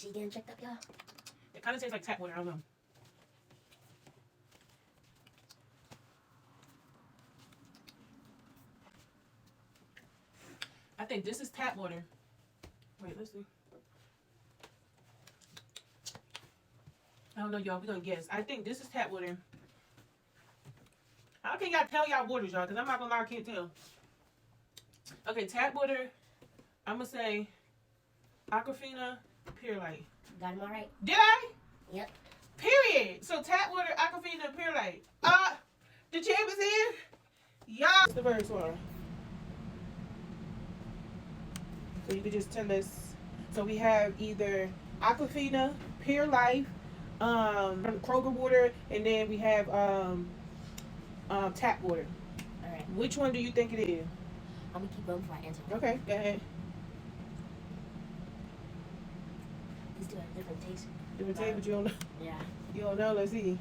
she getting tricked up, y'all? It kind of tastes like tap water. I don't know. I think this is tap water. Wait, let's see. I don't know, y'all. We're going to guess. I think this is tap water. How can y'all tell y'all waters, y'all? Because I'm not going to lie, I can't tell. Okay, tap water. I'm going to say Aquafina Pure Light. Got him all right? Did I? Yep. Period. So tap water, Aquafina, Pure Light. The champ is here. Y'all. What's the first one? So you could just tell us. So we have either Aquafina, Pure Life, Kroger water, and then we have tap water. All right. Which one do you think it is? I'm gonna keep going before I answer. Okay, go ahead. These two have different tastes. Different taste, but you don't know. Yeah. You don't know. Let's see.